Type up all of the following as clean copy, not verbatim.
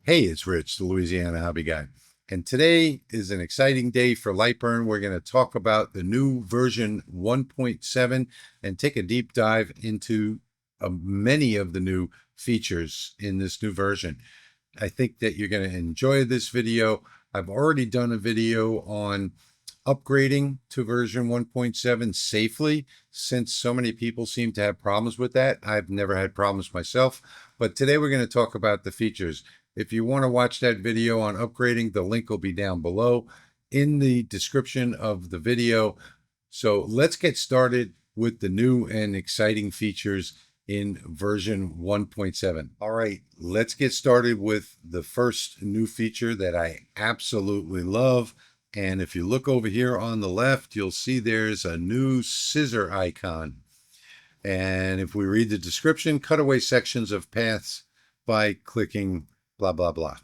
Hey, it's Rich, the Louisiana Hobby Guy. And today is an exciting day for Lightburn. We're going to talk about the new version 1.7 and take a deep dive into many of the new features in this new version. I think that you're going to enjoy this video. I've already done a video on upgrading to version 1.7 safely, since so many people seem to have problems with that. I've never had problems myself, but today we're going to talk about the features. If you want to watch that video on upgrading, the link will be down below in the description of the video. So let's get started with the new and exciting features in version 1.7. All right, let's get started with the first new feature that I absolutely love. And if you look over here on the left, you'll see there's a new scissor icon. And if we read the description, cut away sections of paths by clicking blah, blah, blah.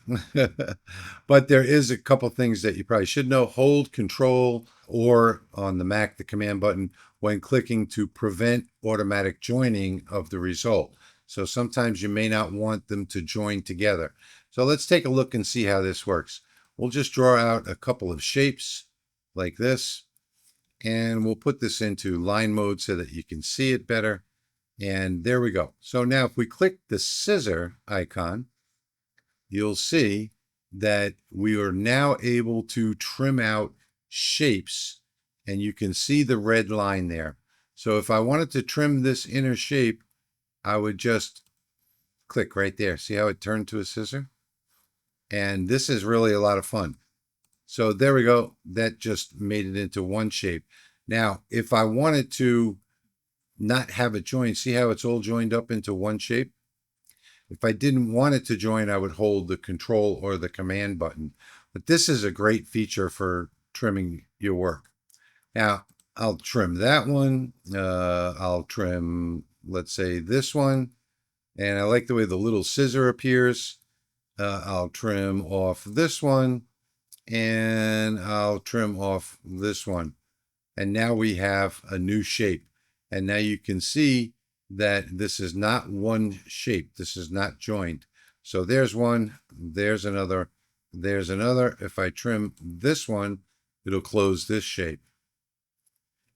But there is a couple things that you probably should know. Hold Control or on the Mac, the command button when clicking to prevent automatic joining of the result. So sometimes you may not want them to join together. So let's take a look and see how this works. We'll just draw out a couple of shapes like this, and we'll put this into line mode so that you can see it better. And there we go. So now if we click the scissor icon, you'll see that we are now able to trim out shapes, and you can see the red line there. So if I wanted to trim this inner shape, I would just click right there. See how it turned to a scissor? And this is really a lot of fun. So there we go. That just made it into one shape. Now, if I wanted to not have it joined, see how it's all joined up into one shape? If I didn't want it to join, I would hold the Control or the Command button. But this is a great feature for trimming your work. Now, I'll trim that one. I'll trim, let's say, this one. And I like the way the little scissor appears. I'll trim off this one, and I'll trim off this one. And now we have a new shape. And now you can see that this is not one shape. This is not joined. So there's one, there's another, there's another. If I trim this one, it'll close this shape.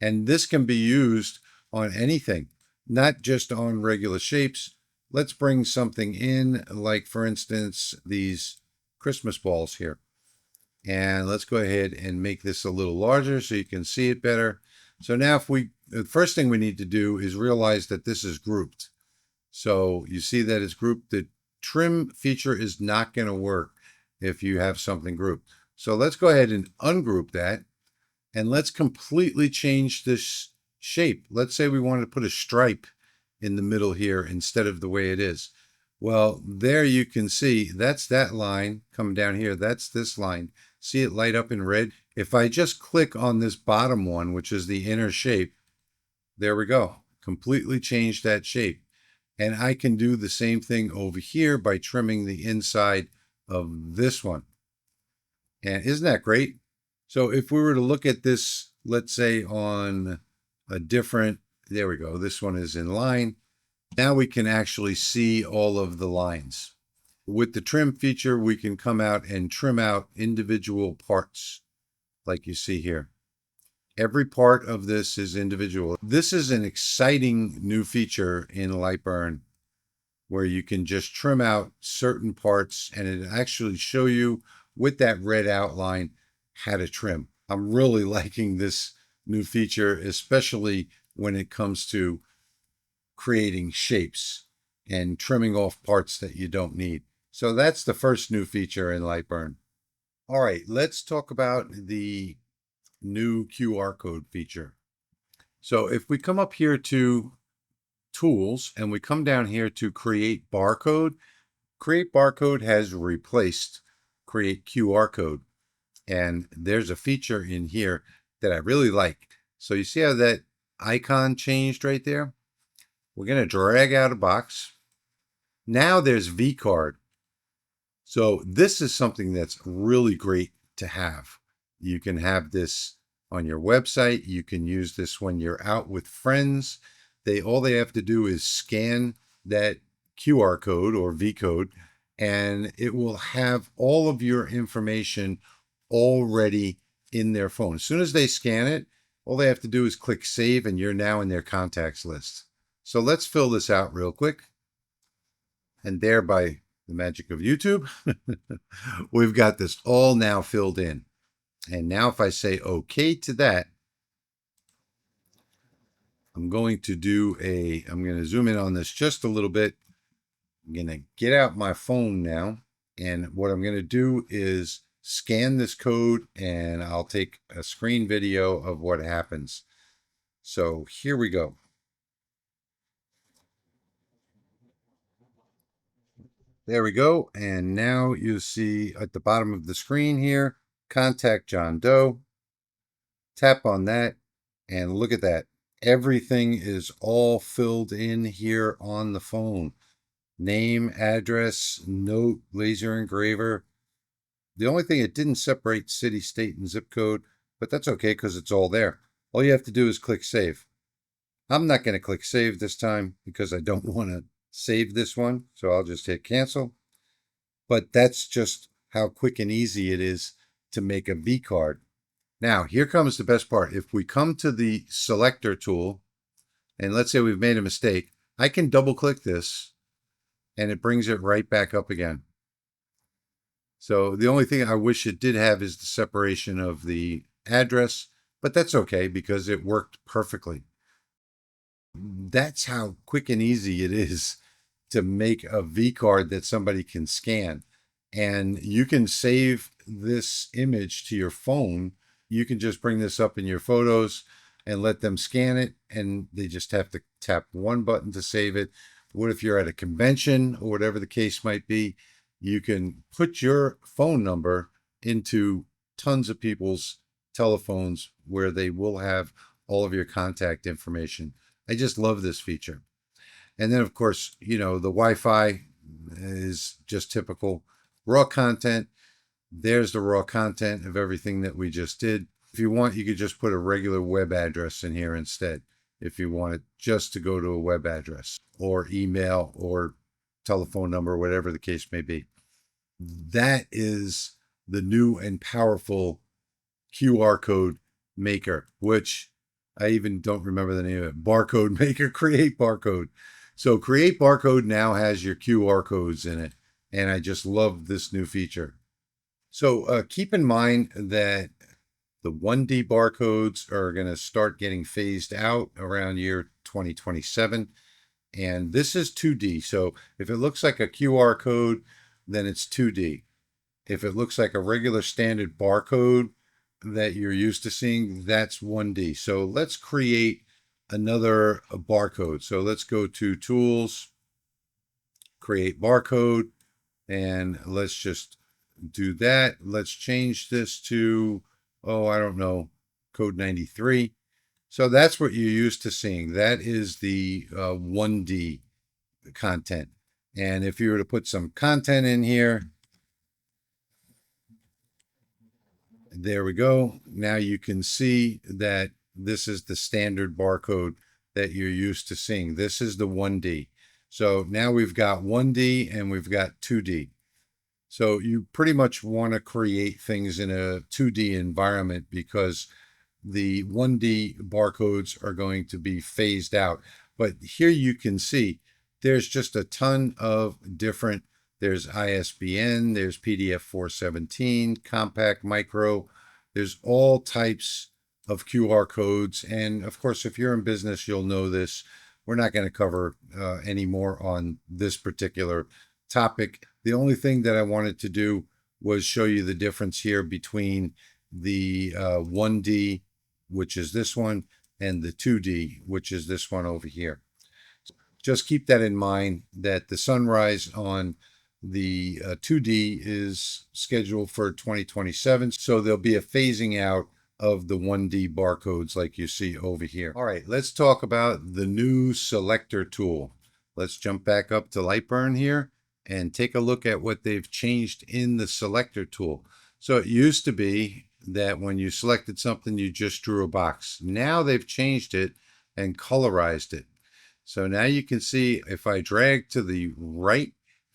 And this can be used on anything, not just on regular shapes. Let's bring something in, like, for instance, these Christmas balls here. And let's go ahead and make this a little larger so you can see it better. So now the first thing we need to do is realize that this is grouped. So you see that it's grouped. The trim feature is not going to work if you have something grouped. So let's go ahead and ungroup that. And let's completely change this shape. Let's say we wanted to put a stripe in the middle here instead of the way it is. Well, there you can see that's that line coming down here. That's this line. See it light up in red? If I just click on this bottom one, which is the inner shape, there we go. Completely changed that shape. And I can do the same thing over here by trimming the inside of this one. And isn't that great? So if we were to look at this, let's say on a different, there we go, this one is in line. Now we can actually see all of the lines. With the trim feature, we can come out and trim out individual parts, like you see here. Every part of this is individual. This is an exciting new feature in Lightburn, where you can just trim out certain parts, and it actually show you with that red outline how to trim. I'm really liking this new feature, especially when it comes to creating shapes and trimming off parts that you don't need. So that's the first new feature in Lightburn. All right, let's talk about the new QR code feature. So if we come up here to Tools and we come down here to Create Barcode, Create Barcode has replaced Create QR Code. And there's a feature in here that I really like. So you see how that icon changed right there? We're going to drag out a box. Now there's V card. So this is something that's really great to have. You can have this on your website. You can use this when you're out with friends. All they have to do is scan that QR code or V code, and it will have all of your information already in their phone. As soon as they scan it, all they have to do is click save, and you're now in their contacts list. So let's fill this out real quick. And there, by the magic of YouTube, we've got this all now filled in. And now if I say okay to that, I'm going to zoom in on this just a little bit. I'm going to get out my phone now. And what I'm going to do is scan this code, and I'll take a screen video of what happens. So here we go. There we go. And now you see at the bottom of the screen here, contact John Doe. Tap on that, and look at that. Everything is all filled in here on the phone. Name, address, note, laser engraver. The only thing, it didn't separate city, state, and zip code, but that's okay because it's all there. All you have to do is click save. I'm not going to click save this time because I don't want to save this one, so I'll just hit cancel. But that's just how quick and easy it is to make a V card. Now, here comes the best part. If we come to the Selector tool, and let's say we've made a mistake, I can double click this, and it brings it right back up again. So the only thing I wish it did have is the separation of the address, but that's okay because it worked perfectly. That's how quick and easy it is to make a V card that somebody can scan. And you can save this image to your phone. You can just bring this up in your photos and let them scan it, and they just have to tap one button to save it. What if you're at a convention or whatever the case might be? You can put your phone number into tons of people's telephones where they will have all of your contact information. I just love this feature. And then, of course, the Wi-Fi is just typical. Raw content. There's the raw content of everything that we just did. If you want, you could just put a regular web address in here instead, if you want it just to go to a web address or email or telephone number, whatever the case may be. That is the new and powerful QR code maker, which I even don't remember the name of it. Barcode maker, Create Barcode. So Create Barcode now has your QR codes in it. And I just love this new feature. So keep in mind that the 1D barcodes are going to start getting phased out around year 2027. And this is 2D. So if it looks like a QR code, then it's 2D. If it looks like a regular standard barcode that you're used to seeing, that's 1D. So let's create another barcode. So let's go to Tools, Create Barcode, and let's just do that. Let's change this to, I don't know, code 93. So that's what you're used to seeing. That is the 1D content. And if you were to put some content in here, there we go. Now you can see that this is the standard barcode that you're used to seeing. This is the 1D. So now we've got 1D and we've got 2D. So you pretty much want to create things in a 2D environment because the 1D barcodes are going to be phased out. But here you can see there's just a ton of different, there's ISBN, there's PDF 417, compact, micro, there's all types of QR codes. And of course, if you're in business, you'll know this. We're not going to cover any more on this particular topic. The only thing that I wanted to do was show you the difference here between the 1D, which is this one, and the 2D, which is this one over here. Just keep that in mind, that the sunrise on the 2D is scheduled for 2027. So there'll be a phasing out of the 1D barcodes like you see over here. All right, let's talk about the new Selector tool. Let's jump back up to Lightburn here and take a look at what they've changed in the Selector tool. So it used to be that when you selected something, you just drew a box. Now they've changed it and colorized it. So now you can see if I drag to the right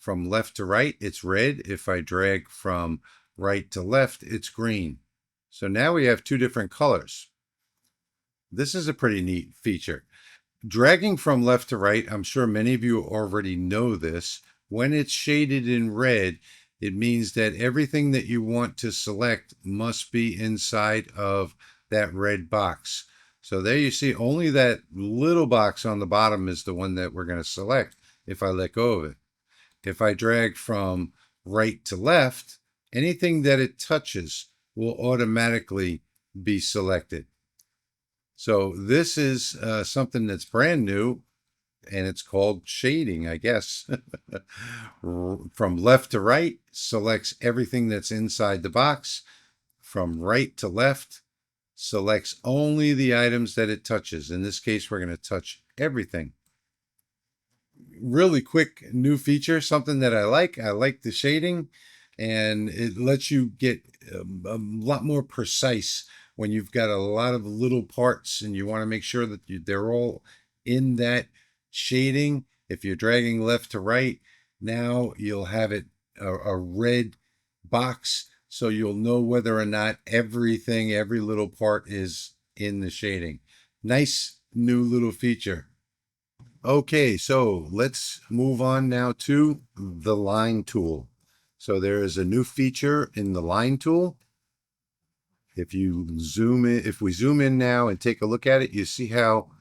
from left to right, it's red. If I drag from right to left, it's green. So now we have two different colors. This is a pretty neat feature. Dragging from left to right, I'm sure many of you already know this. When it's shaded in red, it means that everything that you want to select must be inside of that red box. So there you see only that little box on the bottom is the one that we're going to select if I let go of it. If I drag from right to left, anything that it touches will automatically be selected. So this is something that's brand new, and it's called shading, I guess. From left to right, selects everything that's inside the box. From right to left, selects only the items that it touches. In this case, we're going to touch everything. Really quick new feature, something that I like. I like the shading, and it lets you get a lot more precise when you've got a lot of little parts and you want to make sure that they're all in that shading. If you're dragging left to right, now you'll have it a red box, so you'll know whether or not everything, every little part is in the shading. Nice new little feature. Okay, so let's move on now to the line tool. So there is a new feature in the line tool. If you zoom in, if we zoom in now and take a look at it, you see how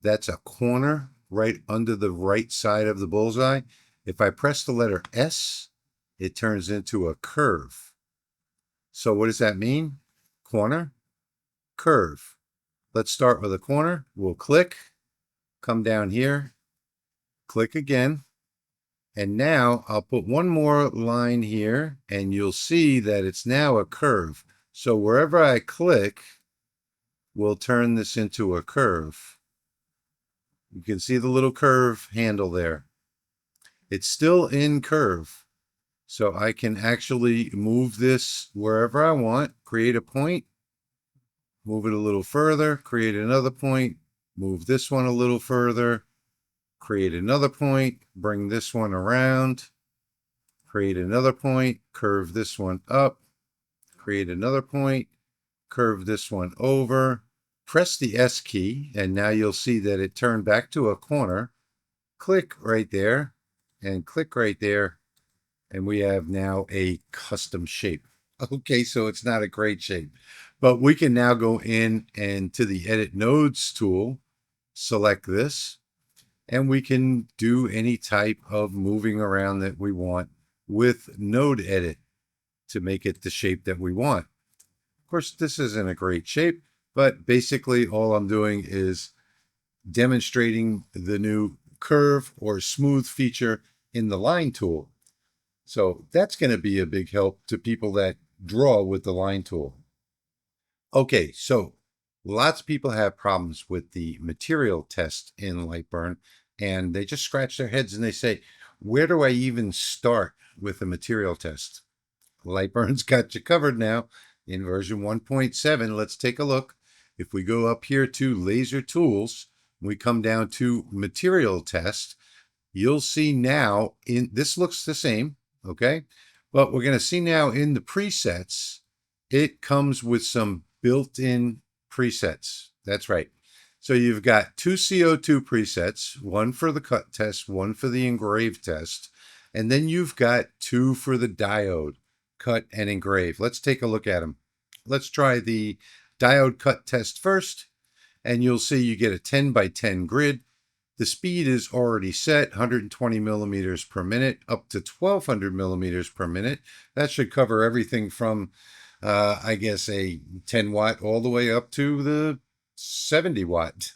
that's a corner right under the right side of the bullseye. If I press the letter S, it turns into a curve. So what does that mean? Corner, curve. Let's start with a corner. We'll click, come down here, click again. And now I'll put one more line here, and you'll see that it's now a curve. So wherever I click, we'll turn this into a curve. You can see the little curve handle there. It's still in curve. So I can actually move this wherever I want, create a point, move it a little further, create another point, move this one a little further, create another point, bring this one around, create another point, curve this one up, create another point, curve this one over, press the S key, and now you'll see that it turned back to a corner. Click right there, and click right there, and we have now a custom shape. Okay, so it's not a great shape, but we can now go in and to the Edit Nodes tool, select this, and we can do any type of moving around that we want with Node Edit to make it the shape that we want. Of course, this isn't a great shape, but basically all I'm doing is demonstrating the new curve or smooth feature in the line tool. So that's going to be a big help to people that draw with the line tool. Okay, so lots of people have problems with the material test in Lightburn, and they just scratch their heads and they say, where do I even start with a material test? Lightburn's got you covered now in version 1.7. Let's take a look. If we go up here to Laser Tools, we come down to Material Test, you'll see now, this looks the same, okay? But we're going to see now in the presets, it comes with some built-in presets. That's right. So you've got two CO2 presets, one for the cut test, one for the engrave test, and then you've got two for the diode, cut and engrave. Let's take a look at them. Let's try the diode cut test first, and you'll see you get a 10 by 10 grid. The speed is already set, 120 millimeters per minute up to 1200 millimeters per minute. That should cover everything from, I guess, a 10 watt all the way up to the 70 watt.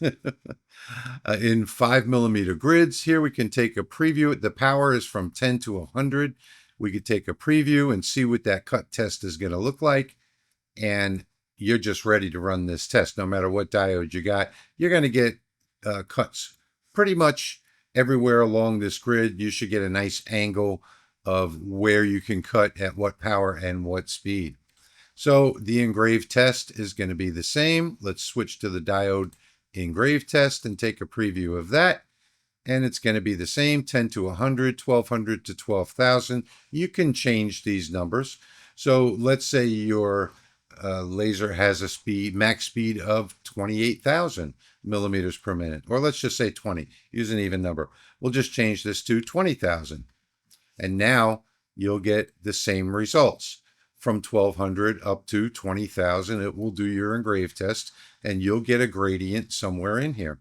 In 5 millimeter grids, here we can take a preview. The power is from 10 to 100. We could take a preview and see what that cut test is going to look like. And you're just ready to run this test. No matter what diode you got, you're going to get cuts pretty much everywhere along this grid. You should get a nice angle of where you can cut at what power and what speed. So the engrave test is going to be the same. Let's switch to the diode engrave test and take a preview of that. and it's going to be the same, 10 to 100, 1200 to 12,000. You can change these numbers. So let's say your laser has a max speed of 28,000 millimeters per minute, or let's just say 20, use an even number. We'll just change this to 20,000. And now you'll get the same results. From 1200 up to 20,000, it will do your engrave test, and you'll get a gradient somewhere in here.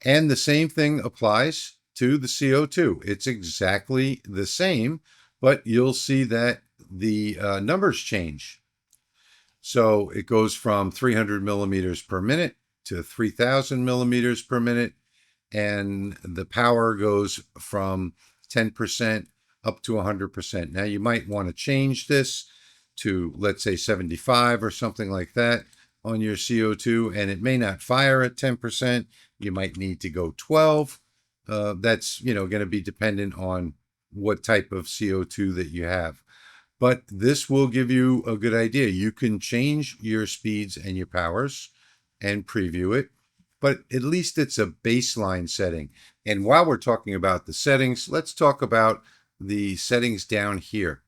And the same thing applies to the CO2. It's exactly the same, but you'll see that the numbers change. So it goes from 300 millimeters per minute to 3,000 millimeters per minute, and the power goes from 10% up to 100%. Now you might want to change this to, let's say, 75 or something like that on your CO2, and it may not fire at 10%. You might need to go 12. That's, going to be dependent on what type of CO2 that you have. But this will give you a good idea. You can change your speeds and your powers and preview it, but at least it's a baseline setting. And while we're talking about the settings, let's talk about the settings down here.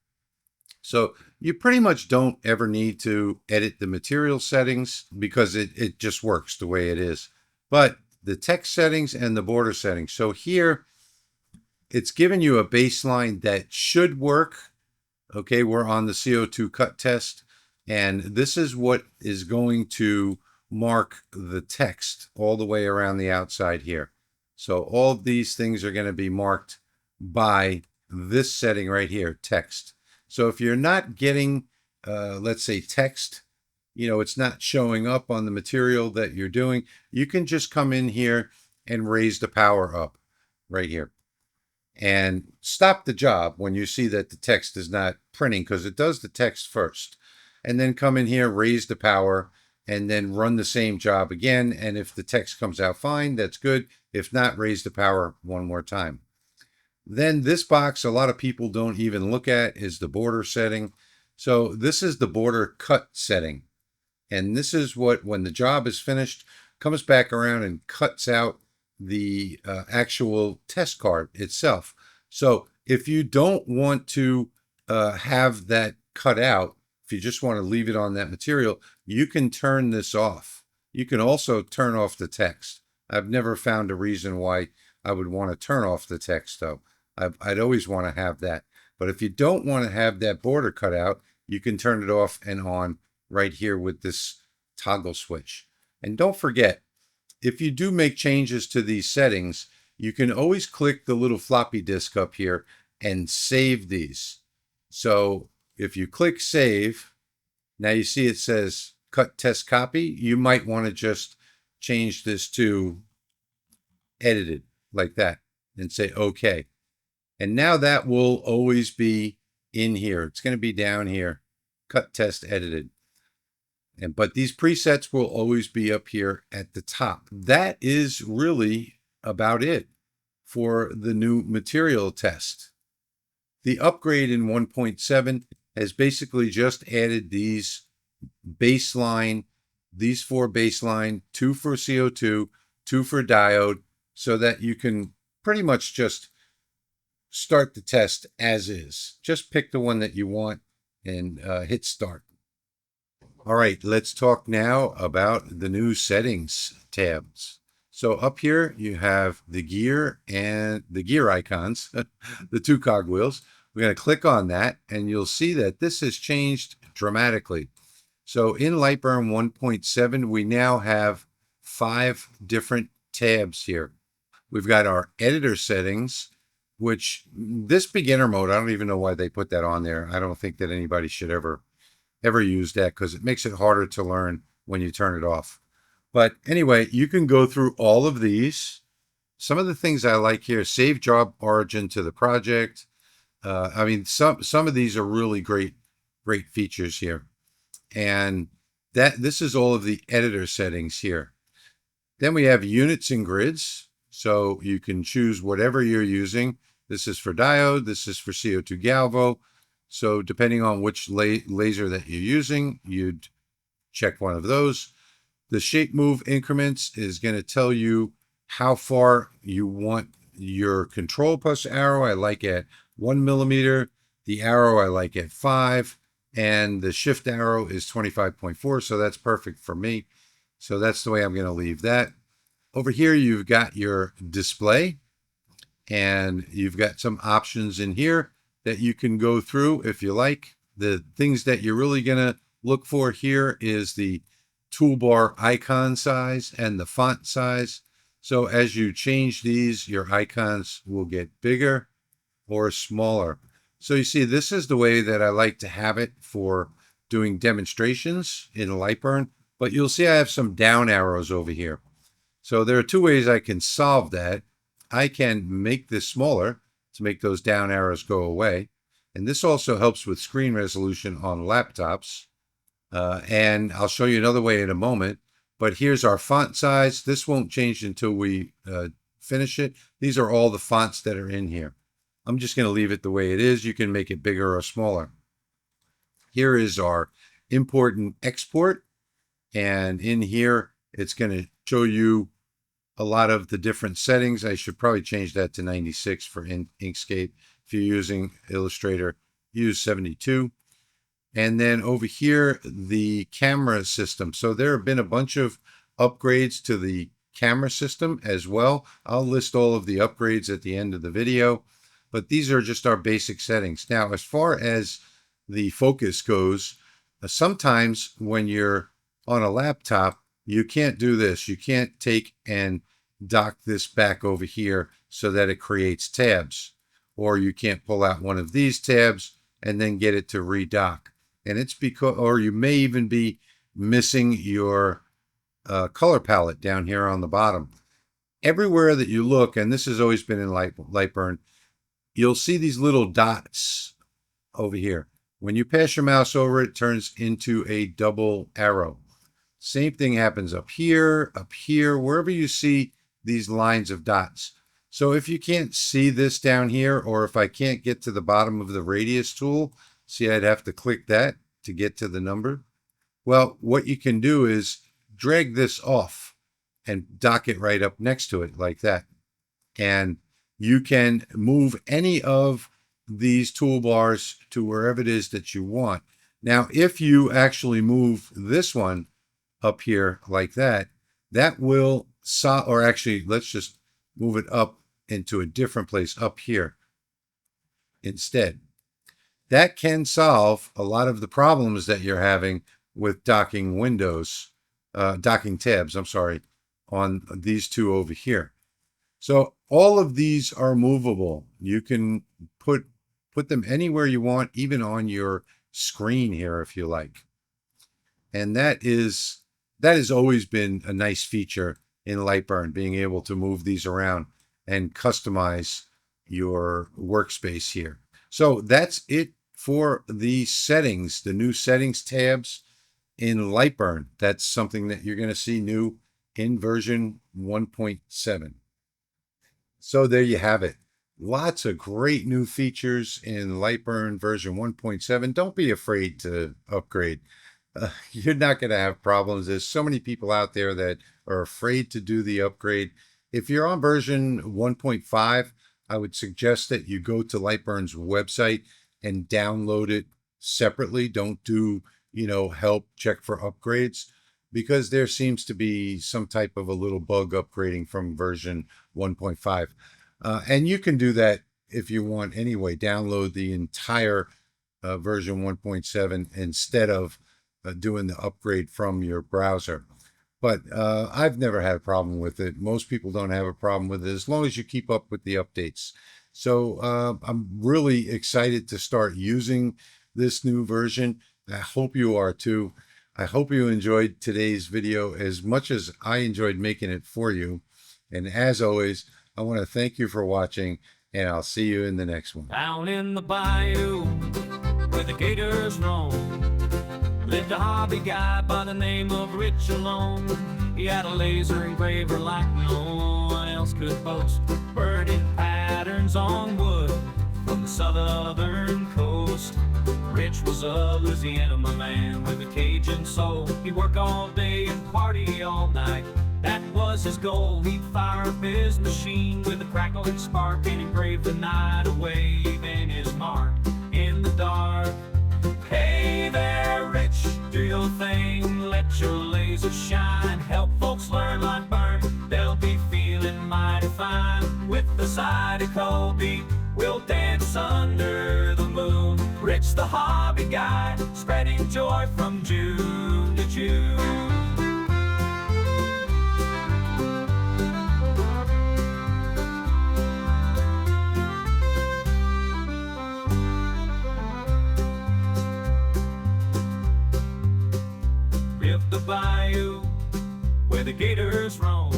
So you pretty much don't ever need to edit the material settings because it just works the way it is. But the text settings and the border settings. So here, it's giving you a baseline that should work. Okay, we're on the CO2 cut test, and this is what is going to mark the text all the way around the outside here. So all of these things are going to be marked by this setting right here, text. So if you're not getting, let's say, text, it's not showing up on the material that you're doing, you can just come in here and raise the power up right here. And stop the job when you see that the text is not printing, because it does the text first. And then come in here, raise the power, and then run the same job again. And if the text comes out fine, that's good. If not, raise the power one more time. Then this box, a lot of people don't even look at, is the border setting. So this is the border cut setting. And this is what, when the job is finished, comes back around and cuts out the actual test card itself. So if you don't want to have that cut out, if you just want to leave it on that material, you can turn this off. You can also turn off the text. I've never found a reason why I would want to turn off the text, though. I'd always want to have that. But if you don't want to have that border cut out, you can turn it off and on right here with this toggle switch. And don't forget, if you do make changes to these settings, you can always click the little floppy disk up here and save these. So if you click save, now you see it says cut test copy. You might want to just change this to edited like that and say okay. And now that will always be in here. It's going to be down here, cut test edited. But these presets will always be up here at the top. That is really about it for the new material test. The upgrade in 1.7 has basically just added these baseline, these 4 baseline, 2 for CO2, 2 for diode, so that you can pretty much just start the test as is. Just pick the one that you want and hit start. All right, let's talk now about the new settings tabs. So up here you have the gear and the gear icons, the 2 cogwheels. We're going to click on that and you'll see that this has changed dramatically. So in Lightburn 1.7, we now have 5 different tabs here. We've got our editor settings, which this beginner mode, I don't even know why they put that on there. I don't think that anybody should ever use that because it makes it harder to learn when you turn it off. But anyway, you can go through all of these. Some of the things I like here, save job origin to the project. I mean, some of these are really great features here. And this is all of the editor settings here. Then we have units and grids. So you can choose whatever you're using. This is for diode. This is for CO2 galvo. So depending on which laser that you're using, you'd check one of those. The shape move increments is going to tell you how far you want your control plus arrow. I like at 1 millimeter. The arrow I like at 5, and the shift arrow is 25.4, so that's perfect for me. So that's the way I'm going to leave that. Over here, you've got your display, and you've got some options in here that you can go through if you like. The things that you're really going to look for here is the toolbar icon size and the font size. So as you change these, your icons will get bigger or smaller. So you see, this is the way that I like to have it for doing demonstrations in Lightburn, but you'll see I have some down arrows over here. So there are two ways I can solve that. I can make this smaller to make those down arrows go away. And this also helps with screen resolution on laptops. And I'll show you another way in a moment. But here's our font size. This won't change until we finish it. These are all the fonts that are in here. I'm just going to leave it the way it is. You can make it bigger or smaller. Here is our import and export. And in here, it's going to show you a lot of the different settings. I should probably change that to 96 for Inkscape. If you're using Illustrator, use 72. And then over here, the camera system. So there have been a bunch of upgrades to the camera system as well. I'll list all of the upgrades at the end of the video, but these are just our basic settings. Now, as far as the focus goes, sometimes when you're on a laptop, you can't do this. You can't take and dock this back over here so that it creates tabs, or you can't pull out one of these tabs and then get it to redock. And it's because, or you may even be missing your color palette down here on the bottom. Everywhere that you look, and this has always been in Lightburn, you'll see these little dots over here. When you pass your mouse over, it turns into a double arrow. Same thing happens up here, wherever you see these lines of dots. So if you can't see this down here, or if I can't get to the bottom of the radius tool, see, I'd have to click that to get to the number. Well, what you can do is drag this off and dock it right up next to it like that. And you can move any of these toolbars to wherever it is that you want. Now, if you actually move this one up here like that, that will or actually, let's just move it up into a different place up here instead. That can solve a lot of the problems that you're having with docking windows, docking tabs, I'm sorry, on these two over here. So all of these are movable. You can put them anywhere you want, even on your screen here if you like. And that has always been a nice feature in Lightburn, being able to move these around and customize your workspace here. So that's it for the settings, the new settings tabs in Lightburn. That's something that you're going to see new in version 1.7. So there you have it. Lots of great new features in Lightburn version 1.7. Don't be afraid to upgrade. You're not going to have problems. There's so many people out there that are afraid to do the upgrade. If you're on version 1.5, I would suggest that you go to Lightburn's website and download it separately. Don't do, help check for upgrades, because there seems to be some type of a little bug upgrading from version 1.5. And you can do that if you want anyway. Download the entire version 1.7 instead of doing the upgrade from your browser. But I've never had a problem with it. Most people don't have a problem with it as long as you keep up with the updates. So I'm really excited to start using this new version. I hope you are too. I hope you enjoyed today's video as much as I enjoyed making it for you. And as always, I want to thank you for watching, and I'll see you in the next one. Down in the bayou where the gators roam lived a hobby guy by the name of Rich Alone. He had a laser engraver like no one else could boast. Birded patterns on wood from the southern coast. Rich was a Louisiana man with a Cajun soul. He'd work all day and party all night. That was his goal. He'd fire up his machine with a crackling spark and engrave the night away, leaving his mark in the dark. Hey there, Rich, do your thing, let your laser shine. Help folks learn Lightburn, they'll be feeling mighty fine. With the Zydeco beat, we'll dance under the moon. Rich the hobby guy, spreading joy from June to June. Lived the bayou where the gators roam.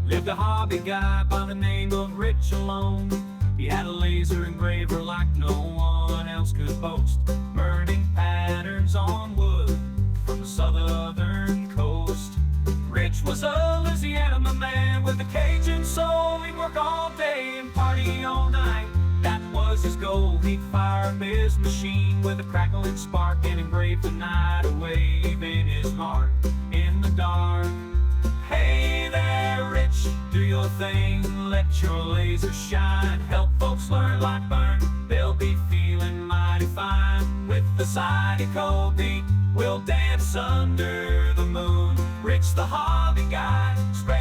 Lived a hobby guy by the name of Rich alone. He had a laser engraver like no one else could boast, burning patterns on wood from the southern coast. Rich was a Louisiana man with a Cajun soul. He'd work all day and party all night. That was his goal. He'd fire up his machine with a crackling spark and engrave the night away, leaving his mark in the dark. Hey there, Rich, do your thing, let your laser shine. Help folks learn Lightburn, they'll be feeling mighty fine. With the Zydeco beat, we'll dance under the moon. Rich the hobby guy, spread